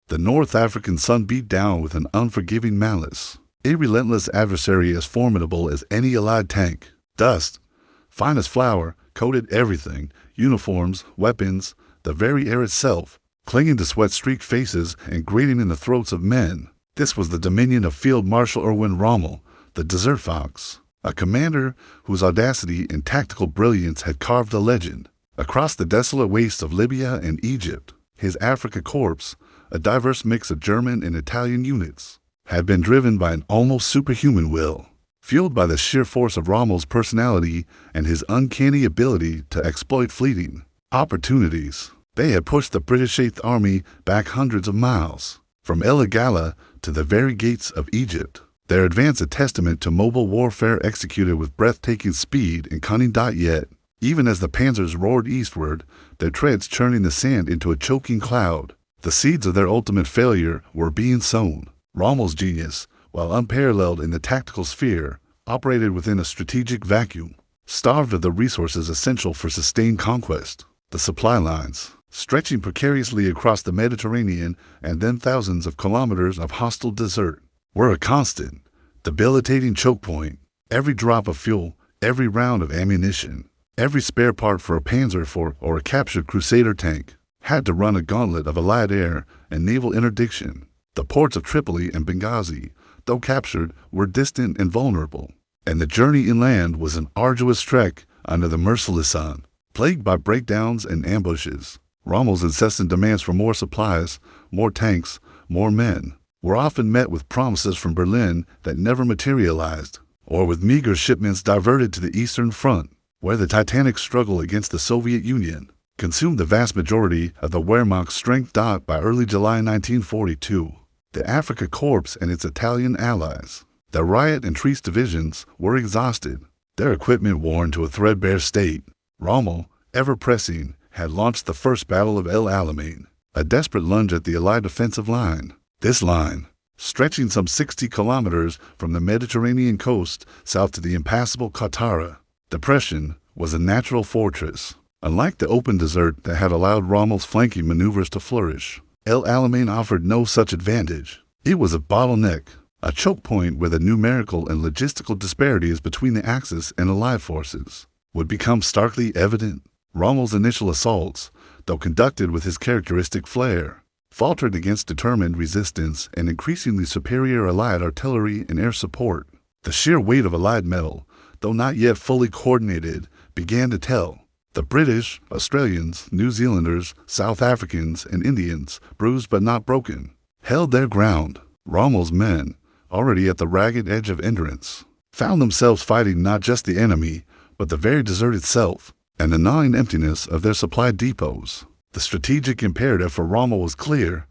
The North African sun beat down with an unforgiving malice, a relentless adversary as formidable as any Allied tank. Dust, fine as flour, coated everything, uniforms, weapons, the very air itself, clinging to sweat-streaked faces and grating in the throats of men. This was the dominion of Field Marshal Erwin Rommel, the Desert Fox, a commander whose audacity and tactical brilliance had carved a legend. Across the desolate wastes of Libya and Egypt, his Afrika Korps, a diverse mix of German and Italian units, had been driven by an almost superhuman will, fueled by the sheer force of Rommel's personality and his uncanny ability to exploit fleeting opportunities. They had pushed the British Eighth Army back hundreds of miles, from El Alamein to the very gates of Egypt. Their advance a testament to mobile warfare executed with breathtaking speed and cunning. Yet, even as the panzers roared eastward, their treads churning the sand into a choking cloud, the seeds of their ultimate failure were being sown. Rommel's genius, while unparalleled in the tactical sphere, operated within a strategic vacuum, starved of the resources essential for sustained conquest. The supply lines, stretching precariously across the Mediterranean and then thousands of kilometers of hostile desert, were a constant, debilitating choke point. Every drop of fuel, every round of ammunition, every spare part for a Panzer IV or a captured Crusader tank had to run a gauntlet of Allied air and naval interdiction. The ports of Tripoli and Benghazi, though captured, were distant and vulnerable, and the journey inland was an arduous trek under the merciless sun, plagued by breakdowns and ambushes. Rommel's incessant demands for more supplies, more tanks, more men, were often met with promises from Berlin that never materialized, or with meager shipments diverted to the Eastern Front, where the titanic struggle against the Soviet Union consumed the vast majority of the Wehrmacht's strength. By early July 1942, the Afrika Korps and its Italian allies, the Riot and Treese divisions, were exhausted, their equipment worn to a threadbare state. Rommel, ever pressing, had launched the first Battle of El Alamein, a desperate lunge at the Allied defensive line. This line, stretching some 60 kilometers from the Mediterranean coast south to the impassable Qattara Depression, was a natural fortress. Unlike the open desert that had allowed Rommel's flanking maneuvers to flourish, El Alamein offered no such advantage. It was a bottleneck, a choke point where the numerical and logistical disparities between the Axis and Allied forces would become starkly evident. Rommel's initial assaults, though conducted with his characteristic flair, faltered against determined resistance and increasingly superior Allied artillery and air support. The sheer weight of Allied metal, though not yet fully coordinated, began to tell. The British, Australians, New Zealanders, South Africans, and Indians, bruised but not broken, held their ground. Rommel's men, already at the ragged edge of endurance, found themselves fighting not just the enemy, but the very desert itself, and the gnawing emptiness of their supply depots. The strategic imperative for Rommel was clear: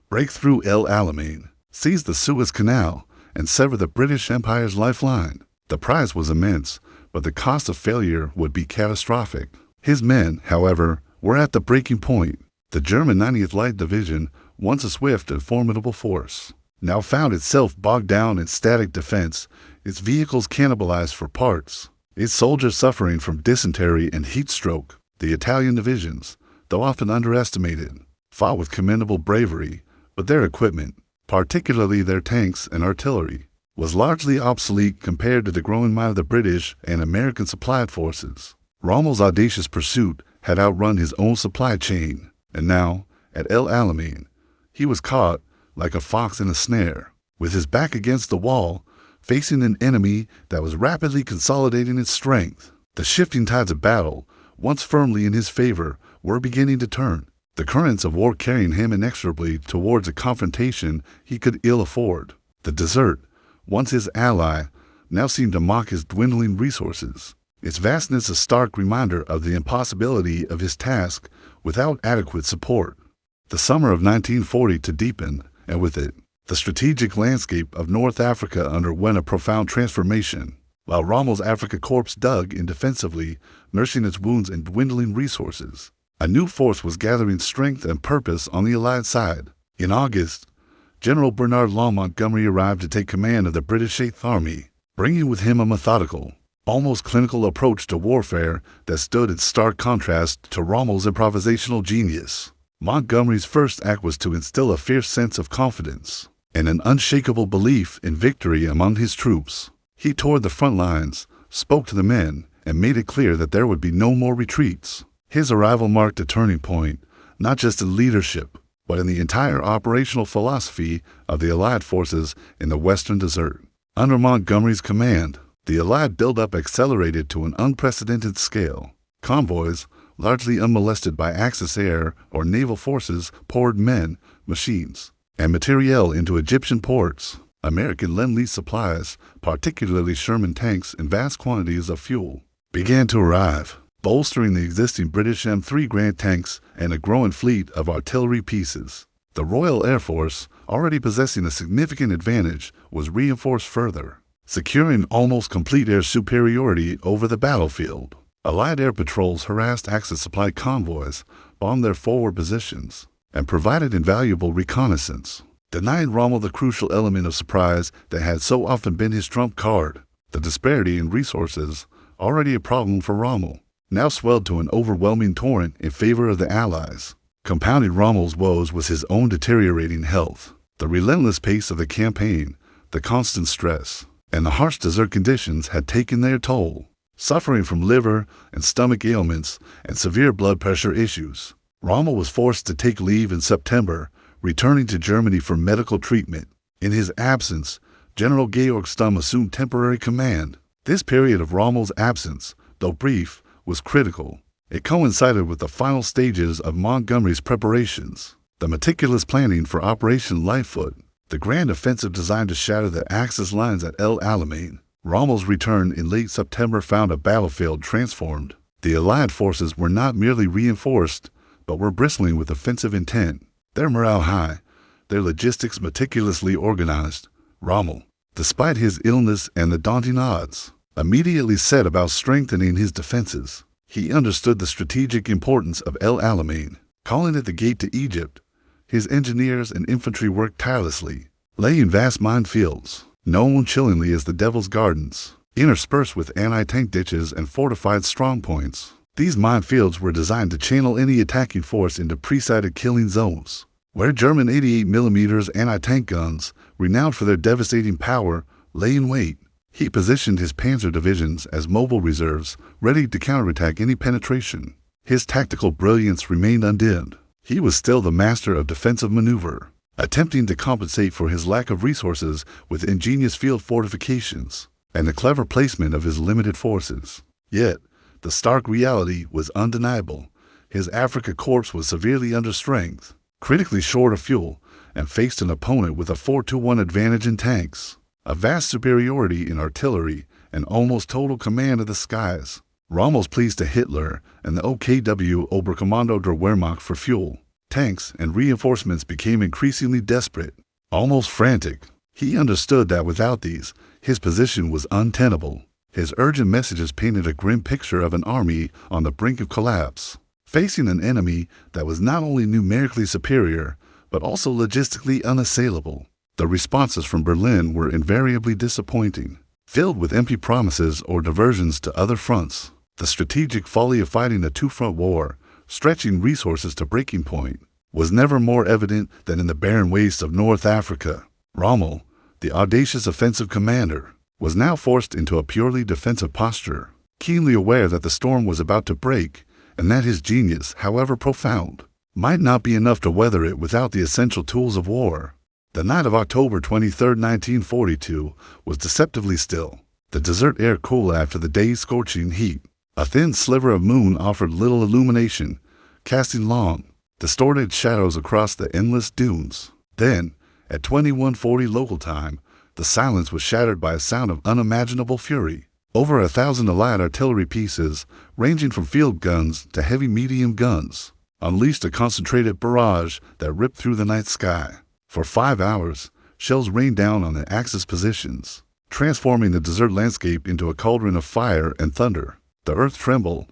break through El Alamein, seize the Suez Canal, and sever the British Empire's lifeline. The prize was immense, but the cost of failure would be catastrophic. His men, however, were at the breaking point. The German 90th Light Division, once a swift and formidable force, now found itself bogged down in static defense, its vehicles cannibalized for parts, its soldiers suffering from dysentery and heat stroke. The Italian divisions, though often underestimated, fought with commendable bravery, but their equipment, particularly their tanks and artillery, was largely obsolete compared to the growing might of the British and American supplied forces. Rommel's audacious pursuit had outrun his own supply chain, and now, at El Alamein, he was caught like a fox in a snare, with his back against the wall, facing an enemy that was rapidly consolidating its strength. The shifting tides of battle, once firmly in his favor, were beginning to turn, the currents of war carrying him inexorably towards a confrontation he could ill afford. The desert, once his ally, now seemed to mock his dwindling resources, its vastness a stark reminder of the impossibility of his task without adequate support. The summer of 1940 to deepen, and with it, the strategic landscape of North Africa underwent a profound transformation. While Rommel's Afrika Korps dug in defensively, nursing its wounds and dwindling resources, a new force was gathering strength and purpose on the Allied side. In August, General Bernard Long Montgomery arrived to take command of the British Eighth Army, bringing with him a methodical, almost clinical approach to warfare that stood in stark contrast to Rommel's improvisational genius. Montgomery's first act was to instill a fierce sense of confidence and an unshakable belief in victory among his troops. He toured the front lines, spoke to the men, and made it clear that there would be no more retreats. His arrival marked a turning point, not just in leadership, but in the entire operational philosophy of the Allied forces in the Western Desert. Under Montgomery's command, the Allied buildup accelerated to an unprecedented scale. Convoys, largely unmolested by Axis air or naval forces, poured men, machines, and materiel into Egyptian ports. American Lend-Lease supplies, particularly Sherman tanks and vast quantities of fuel, began to arrive, bolstering the existing British M3 Grant tanks and a growing fleet of artillery pieces. The Royal Air Force, already possessing a significant advantage, was reinforced further, securing almost complete air superiority over the battlefield. Allied air patrols harassed Axis supply convoys, bombed their forward positions, and provided invaluable reconnaissance, denying Rommel the crucial element of surprise that had so often been his trump card. The disparity in resources, already a problem for Rommel, now swelled to an overwhelming torrent in favor of the Allies. Compounding Rommel's woes was his own deteriorating health. The relentless pace of the campaign, the constant stress, and the harsh desert conditions had taken their toll. Suffering from liver and stomach ailments and severe blood pressure issues, Rommel was forced to take leave in September, returning to Germany for medical treatment. In his absence, General Georg Stumm assumed temporary command. This period of Rommel's absence, though brief, was critical. It coincided with the final stages of Montgomery's preparations, the meticulous planning for Operation Lightfoot, the grand offensive designed to shatter the Axis lines at El Alamein. Rommel's return in late September found a battlefield transformed. The Allied forces were not merely reinforced, but were bristling with offensive intent. Their morale high, their logistics meticulously organized. Rommel, despite his illness and the daunting odds, immediately set about strengthening his defenses. He understood the strategic importance of El Alamein, calling it the gate to Egypt. His engineers and infantry worked tirelessly, laying vast minefields, known chillingly as the Devil's Gardens, interspersed with anti-tank ditches and fortified strongpoints. These minefields were designed to channel any attacking force into pre-sighted killing zones, where German 88mm anti-tank guns, renowned for their devastating power, lay in wait. He positioned his panzer divisions as mobile reserves, ready to counterattack any penetration. His tactical brilliance remained undimmed. He was still the master of defensive maneuver, attempting to compensate for his lack of resources with ingenious field fortifications and the clever placement of his limited forces. Yet, the stark reality was undeniable. His Afrika Korps was severely understrength, critically short of fuel, and faced an opponent with a 4-to-1 advantage in tanks, a vast superiority in artillery, and almost total command of the skies. Rommel's pleas to Hitler and the OKW Oberkommando der Wehrmacht for fuel, tanks, and reinforcements became increasingly desperate, almost frantic. He understood that without these, his position was untenable. His urgent messages painted a grim picture of an army on the brink of collapse, facing an enemy that was not only numerically superior, but also logistically unassailable. The responses from Berlin were invariably disappointing, filled with empty promises or diversions to other fronts. The strategic folly of fighting a two-front war, stretching resources to breaking point, was never more evident than in the barren wastes of North Africa. Rommel, the audacious offensive commander, was now forced into a purely defensive posture, keenly aware that the storm was about to break and that his genius, however profound, might not be enough to weather it without the essential tools of war. The night of October 23, 1942, was deceptively still, the desert air cool after the day's scorching heat. A thin sliver of moon offered little illumination, casting long, distorted shadows across the endless dunes. Then, at 21:40 local time, the silence was shattered by a sound of unimaginable fury. Over 1,000 Allied artillery pieces, ranging from field guns to heavy medium guns, unleashed a concentrated barrage that ripped through the night sky. For 5 hours, shells rained down on the Axis positions, transforming the desert landscape into a cauldron of fire and thunder. The earth trembled,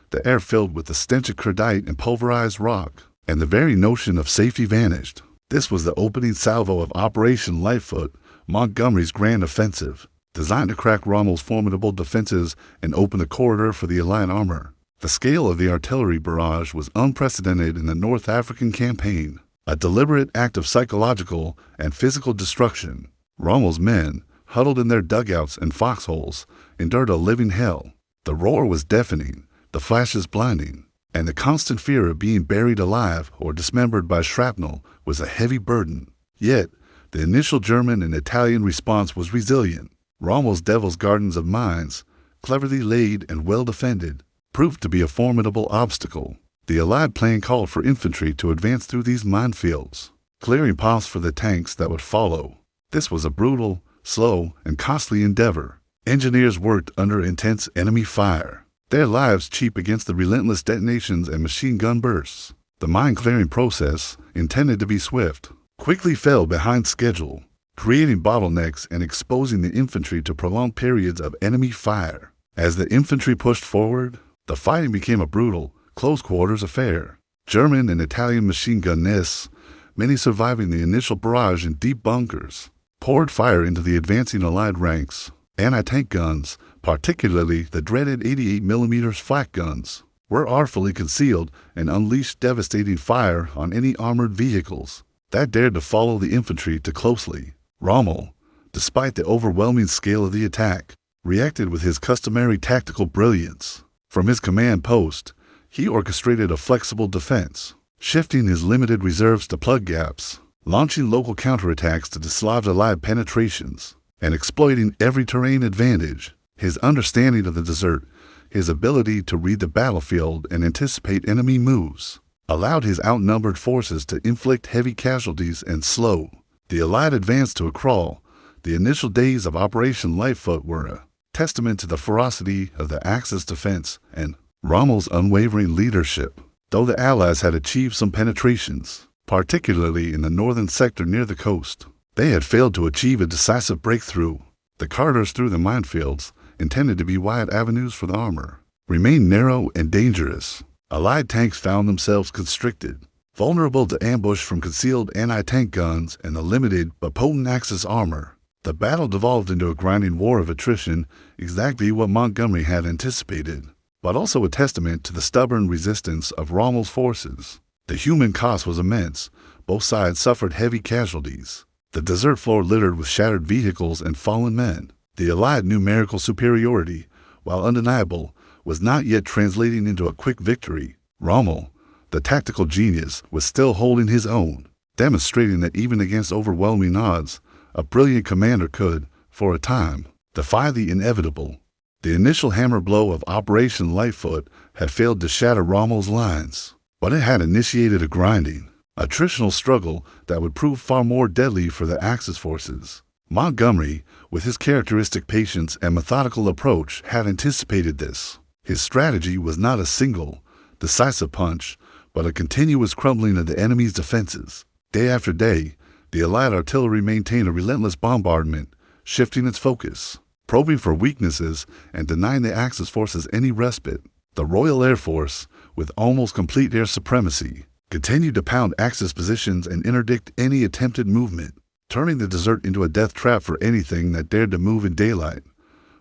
the air filled with the stench of credite and pulverized rock, and the very notion of safety vanished. This was the opening salvo of Operation Lightfoot, Montgomery's grand offensive, designed to crack Rommel's formidable defenses and open a corridor for the Allied armor. The scale of the artillery barrage was unprecedented in the North African campaign, a deliberate act of psychological and physical destruction. Rommel's men, huddled in their dugouts and foxholes, endured a living hell. The roar was deafening, the flashes blinding, and the constant fear of being buried alive or dismembered by shrapnel was a heavy burden. Yet, the initial German and Italian response was resilient. Rommel's Devil's Gardens of mines, cleverly laid and well defended, proved to be a formidable obstacle. The Allied plan called for infantry to advance through these minefields, clearing paths for the tanks that would follow. This was a brutal, slow, and costly endeavor. Engineers worked under intense enemy fire, their lives cheap against the relentless detonations and machine gun bursts. The mine-clearing process, intended to be swift, quickly fell behind schedule, creating bottlenecks and exposing the infantry to prolonged periods of enemy fire. As the infantry pushed forward, the fighting became a brutal, close-quarters affair. German and Italian machine gun nests, many surviving the initial barrage in deep bunkers, poured fire into the advancing Allied ranks. Anti-tank guns, particularly the dreaded 88mm flak guns, were artfully concealed and unleashed devastating fire on any armored vehicles that dared to follow the infantry too closely. Rommel, despite the overwhelming scale of the attack, reacted with his customary tactical brilliance. From his command post, he orchestrated a flexible defense, shifting his limited reserves to plug gaps, launching local counterattacks to dislodge Allied penetrations, and exploiting every terrain advantage. His understanding of the desert, his ability to read the battlefield and anticipate enemy moves, allowed his outnumbered forces to inflict heavy casualties and slow the Allied advance to a crawl. The initial days of Operation Lightfoot were a testament to the ferocity of the Axis defense and Rommel's unwavering leadership. Though the Allies had achieved some penetrations, particularly in the northern sector near the coast, they had failed to achieve a decisive breakthrough. The corridors through the minefields, intended to be wide avenues for the armor, remained narrow and dangerous. Allied tanks found themselves constricted, vulnerable to ambush from concealed anti-tank guns and the limited but potent Axis armor. The battle devolved into a grinding war of attrition, exactly what Montgomery had anticipated, but also a testament to the stubborn resistance of Rommel's forces. The human cost was immense. Both sides suffered heavy casualties, the desert floor littered with shattered vehicles and fallen men. The Allied numerical superiority, while undeniable, was not yet translating into a quick victory. Rommel, the tactical genius, was still holding his own, demonstrating that even against overwhelming odds, a brilliant commander could, for a time, defy the inevitable. The initial hammer blow of Operation Lightfoot had failed to shatter Rommel's lines, but it had initiated a grinding, attritional struggle that would prove far more deadly for the Axis forces. Montgomery, with his characteristic patience and methodical approach, had anticipated this. His strategy was not a single, decisive punch, but a continuous crumbling of the enemy's defenses. Day after day, the Allied artillery maintained a relentless bombardment, shifting its focus, probing for weaknesses, and denying the Axis forces any respite. The Royal Air Force, with almost complete air supremacy, continued to pound Axis positions and interdict any attempted movement, turning the desert into a death trap for anything that dared to move in daylight.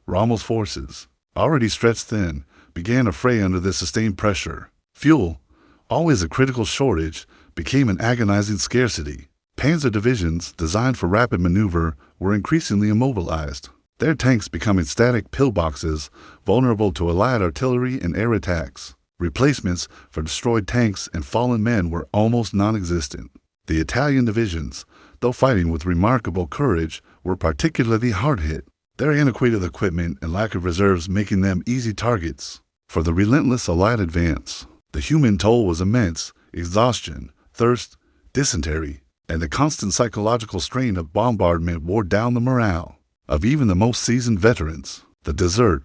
Rommel's forces, already stretched thin, began to fray under this sustained pressure. Fuel, always a critical shortage, became an agonizing scarcity. Panzer divisions, designed for rapid maneuver, were increasingly immobilized, their tanks becoming static pillboxes, vulnerable to Allied artillery and air attacks. Replacements for destroyed tanks and fallen men were almost non-existent. The Italian divisions, though fighting with remarkable courage, were particularly hard-hit, their antiquated equipment and lack of reserves making them easy targets for the relentless Allied advance. The human toll was immense: exhaustion, thirst, dysentery, and the constant psychological strain of bombardment wore down the morale of even the most seasoned veterans. The desert,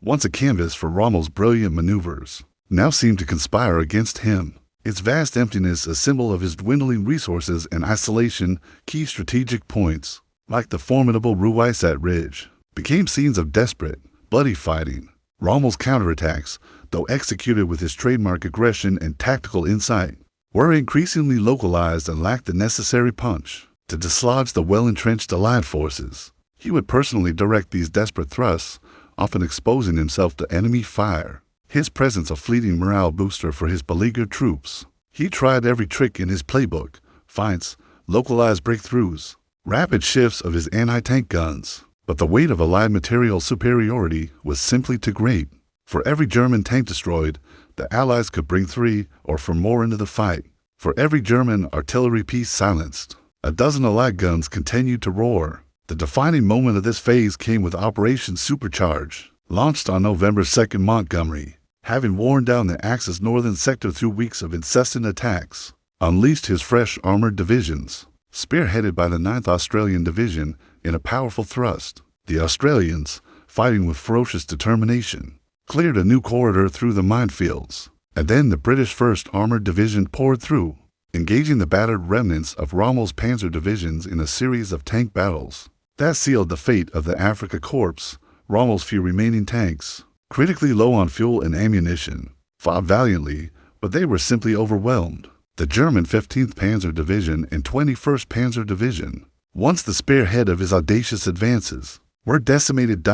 once a canvas for Rommel's brilliant maneuvers, now seemed to conspire against him. Its vast emptiness, a symbol of his dwindling resources and isolation. Key strategic points, like the formidable Ruysat Ridge, became scenes of desperate, bloody fighting. Rommel's counterattacks, though executed with his trademark aggression and tactical insight, were increasingly localized and lacked the necessary punch to dislodge the well-entrenched Allied forces. He would personally direct these desperate thrusts, often exposing himself to enemy fire. his presence a fleeting morale booster for his beleaguered troops. He tried every trick in his playbook: feints, localized breakthroughs, rapid shifts of his anti-tank guns. But the weight of Allied material superiority was simply too great. For every German tank destroyed, the Allies could bring 3 or 4 more into the fight. For every German artillery piece silenced, a dozen Allied guns continued to roar. The defining moment of this phase came with Operation Supercharge, launched on November 2nd. Montgomery, having worn down the Axis northern sector through weeks of incessant attacks, unleashed his fresh armored divisions, spearheaded by the 9th Australian Division, in a powerful thrust. The Australians, fighting with ferocious determination, cleared a new corridor through the minefields, and then the British 1st Armored Division poured through, engaging the battered remnants of Rommel's panzer divisions in a series of tank battles. That sealed the fate of the Afrika Korps. Rommel's few remaining tanks, critically low on fuel and ammunition, fought valiantly, but they were simply overwhelmed. The German 15th Panzer Division and 21st Panzer Division, once the spearhead of his audacious advances, were decimated.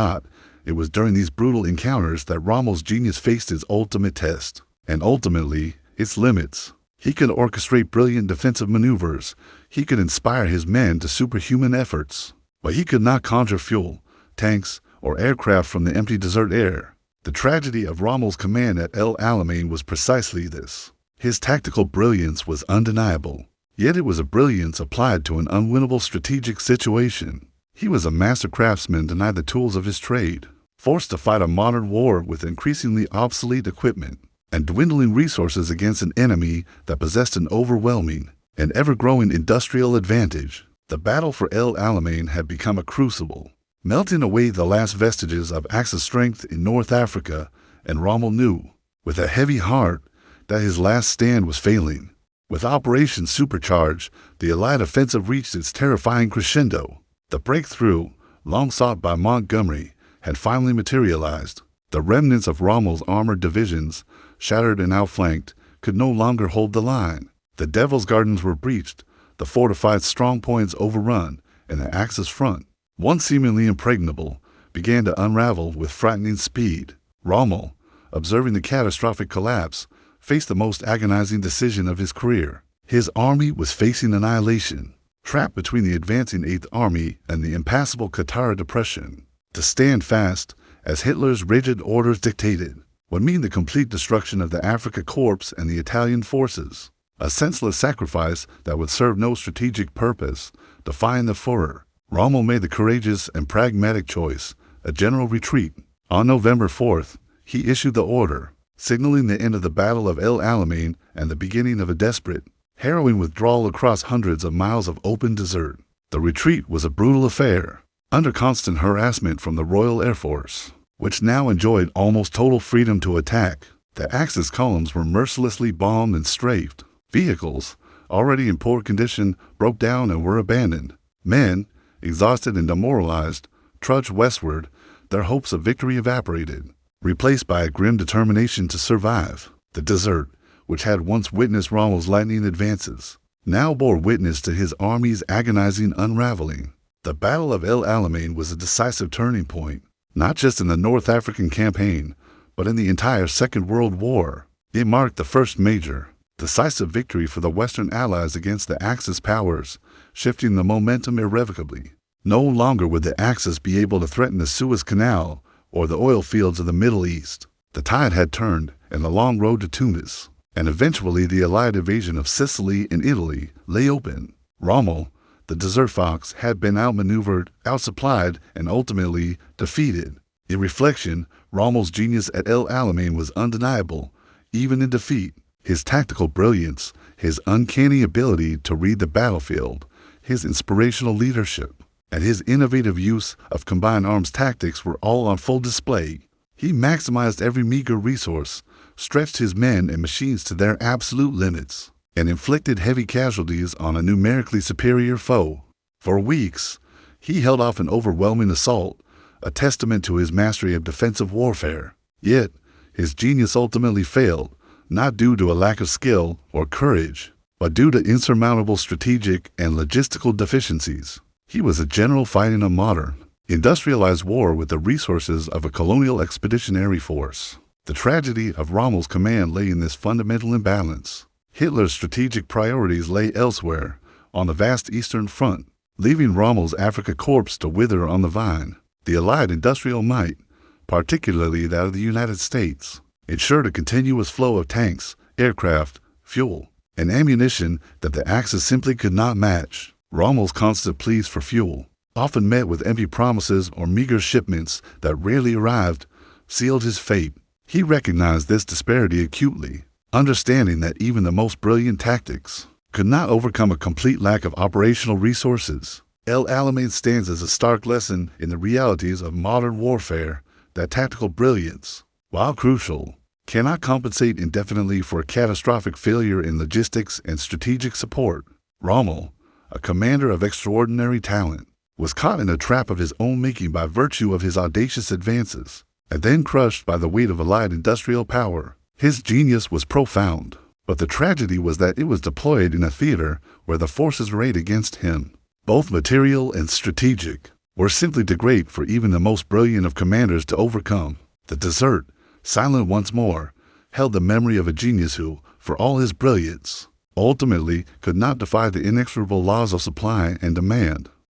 It was during these brutal encounters that Rommel's genius faced its ultimate test, and ultimately, its limits. He could orchestrate brilliant defensive maneuvers. He could inspire his men to superhuman efforts. But he could not conjure fuel, tanks, or aircraft from the empty desert air. The tragedy of Rommel's command at El Alamein was precisely this. His tactical brilliance was undeniable, yet it was a brilliance applied to an unwinnable strategic situation. He was a master craftsman denied the tools of his trade, forced to fight a modern war with increasingly obsolete equipment and dwindling resources against an enemy that possessed an overwhelming and ever-growing industrial advantage. The battle for El Alamein had become a crucible, melting away the last vestiges of Axis strength in North Africa, and Rommel knew, with a heavy heart, that his last stand was failing. With Operation Supercharge, the Allied offensive reached its terrifying crescendo. The breakthrough, long sought by Montgomery, had finally materialized. The remnants of Rommel's armored divisions, shattered and outflanked, could no longer hold the line. The Devil's Gardens were breached, the fortified strongpoints overrun, and the Axis front, once seemingly impregnable, began to unravel with frightening speed. Rommel, observing the catastrophic collapse, faced the most agonizing decision of his career. His army was facing annihilation, trapped between the advancing 8th Army and the impassable Qatar Depression. To stand fast, as Hitler's rigid orders dictated, would mean the complete destruction of the Afrika Korps and the Italian forces, a senseless sacrifice that would serve no strategic purpose. Defying the Führer, Rommel made the courageous and pragmatic choice, a general retreat. On November 4th, he issued the order, signaling the end of the Battle of El Alamein and the beginning of a desperate, harrowing withdrawal across hundreds of miles of open desert. The retreat was a brutal affair, under constant harassment from the Royal Air Force, which now enjoyed almost total freedom to attack. The Axis columns were mercilessly bombed and strafed. Vehicles, already in poor condition, broke down and were abandoned. Men, exhausted and demoralized, trudged westward, their hopes of victory evaporated, replaced by a grim determination to survive. The desert, which had once witnessed Rommel's lightning advances, now bore witness to his army's agonizing unraveling. The Battle of El Alamein was a decisive turning point, not just in the North African campaign, but in the entire Second World War. It marked the first major, decisive victory for the Western Allies against the Axis powers, shifting the momentum irrevocably. No longer would the Axis be able to threaten the Suez Canal or the oil fields of the Middle East. The tide had turned, and the long road to Tunis, and eventually the Allied invasion of Sicily and Italy, lay open. Rommel, the desert fox, had been outmaneuvered, outsupplied, and ultimately defeated. In reflection, Rommel's genius at El Alamein was undeniable, even in defeat. His tactical brilliance, his uncanny ability to read the battlefield, his inspirational leadership, and his innovative use of combined arms tactics were all on full display. He maximized every meager resource, stretched his men and machines to their absolute limits, and inflicted heavy casualties on a numerically superior foe. For weeks, he held off an overwhelming assault, a testament to his mastery of defensive warfare. Yet, his genius ultimately failed, not due to a lack of skill or courage, but due to insurmountable strategic and logistical deficiencies. He was a general fighting a modern, industrialized war with the resources of a colonial expeditionary force. The tragedy of Rommel's command lay in this fundamental imbalance. Hitler's strategic priorities lay elsewhere, on the vast Eastern Front, leaving Rommel's Afrika Korps to wither on the vine. The Allied industrial might, particularly that of the United States, ensured a continuous flow of tanks, aircraft, fuel, and ammunition that the Axis simply could not match. Rommel's constant pleas for fuel, often met with empty promises or meager shipments that rarely arrived, sealed his fate. He recognized this disparity acutely, understanding that even the most brilliant tactics could not overcome a complete lack of operational resources. El Alamein stands as a stark lesson in the realities of modern warfare that tactical brilliance, while crucial, cannot compensate indefinitely for a catastrophic failure in logistics and strategic support. Rommel, a commander of extraordinary talent, was caught in a trap of his own making by virtue of his audacious advances, and then crushed by the weight of Allied industrial power. His genius was profound, but the tragedy was that it was deployed in a theater where the forces arrayed against him, both material and strategic, were simply too great for even the most brilliant of commanders to overcome. The desert, silent once more, held the memory of a genius who, for all his brilliance, ultimately could not defy the inexorable laws of supply and demand.